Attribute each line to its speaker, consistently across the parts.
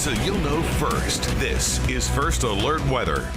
Speaker 1: so you'll know first. This is First Alert Weather.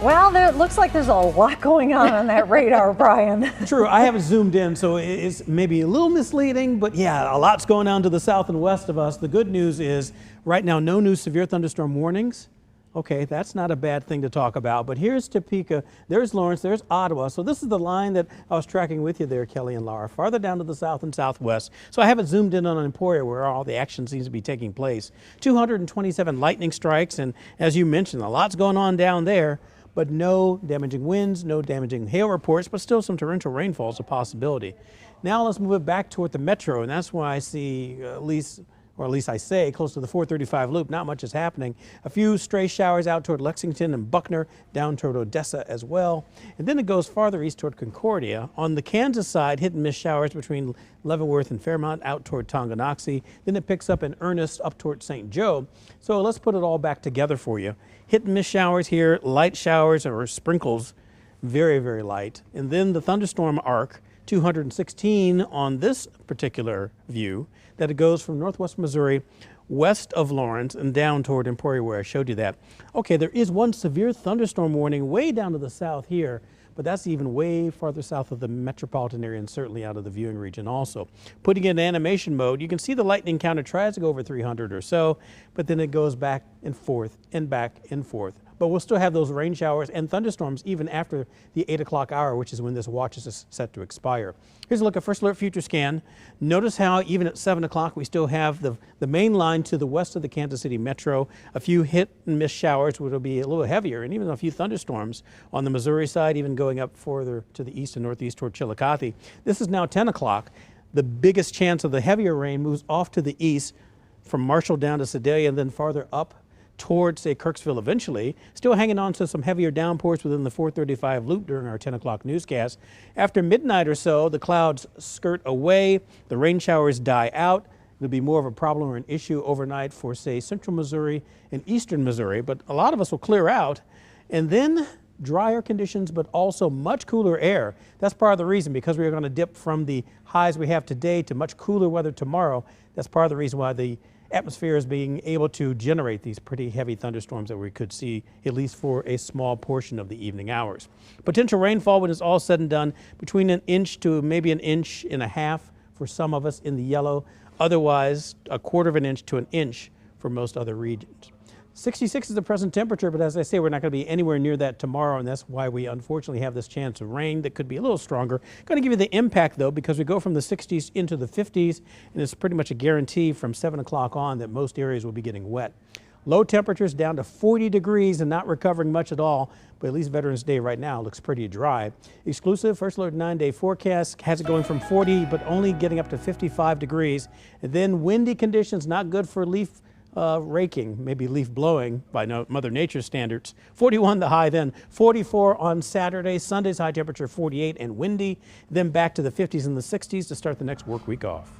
Speaker 2: Well, it looks like there's a lot going on that radar, Brian.
Speaker 3: True, I haven't zoomed in, so it's maybe a little misleading, but yeah, a lot's going on to the south and west of us. The good news is right now, no new severe thunderstorm warnings. Okay, that's not a bad thing to talk about, but here's Topeka, there's Lawrence, there's Ottawa. So this is the line that I was tracking with you there, Kelly and Laura, farther down to the south and southwest. So I haven't zoomed in on Emporia where all the action seems to be taking place. 227 lightning strikes, and as you mentioned, a lot's going on down there, but no damaging winds, no damaging hail reports, but still some torrential rainfall is a possibility. Now let's move it back toward the metro, and that's why I see at least I say, close to the 435 loop, not much is happening. A few stray showers out toward Lexington and Buckner, down toward Odessa as well. And then it goes farther east toward Concordia. On the Kansas side, hit and miss showers between Leavenworth and Fairmont out toward Tonganoxie. Then it picks up in earnest up toward St. Joe. So let's put it all back together for you. Hit and miss showers here, light showers or sprinkles, very, very light. And then the thunderstorm arc, 216 on this particular view, that it goes from northwest Missouri west of Lawrence and down toward Emporia where I showed you that. Okay, there is one severe thunderstorm warning way down to the south here, but that's even way farther south of the metropolitan area and certainly out of the viewing region also. Putting it in animation mode, you can see the lightning counter tries to go over 300 or so, but then it goes back and forth and back and forth. But we'll still have those rain showers and thunderstorms even after the 8 o'clock hour, which is when this watch is set to expire. Here's a look at First Alert Future Scan. Notice how even at 7 o'clock we still have the main line to the west of the Kansas City metro. A few hit and miss showers, which will be a little heavier, and even a few thunderstorms on the Missouri side, even going up further to the east and northeast toward Chillicothe. This is now 10 o'clock. The biggest chance of the heavier rain moves off to the east from Marshall down to Sedalia and then farther up towards, say, Kirksville eventually, still hanging on to some heavier downpours within the 435 loop during our 10 o'clock newscast. After midnight or so, the clouds skirt away, the rain showers die out. It'll be more of a problem or an issue overnight for, say, central Missouri and eastern Missouri, but a lot of us will clear out. And then drier conditions, but also much cooler air. That's part of the reason, because we're going to dip from the highs we have today to much cooler weather tomorrow. That's part of the reason why the atmosphere is being able to generate these pretty heavy thunderstorms that we could see at least for a small portion of the evening hours. Potential rainfall when it's all said and done between an inch to maybe an inch and a half for some of us in the yellow, otherwise a quarter of an inch to an inch for most other regions. 66 is the present temperature, but as I say, we're not going to be anywhere near that tomorrow, and that's why we unfortunately have this chance of rain that could be a little stronger. Going to give you the impact, though, because we go from the 60s into the 50s, and it's pretty much a guarantee from 7 o'clock on that most areas will be getting wet. Low temperatures down to 40 degrees and not recovering much at all, but at least Veterans Day right now looks pretty dry. Exclusive First Alert 9-day forecast has it going from 40, but only getting up to 55 degrees. And then windy conditions, not good for leaf raking, maybe leaf blowing by Mother Nature standards. 41 the high, then 44 on Saturday. Sunday's high temperature 48 and windy, then back to the 50s and the 60s to start the next work week off.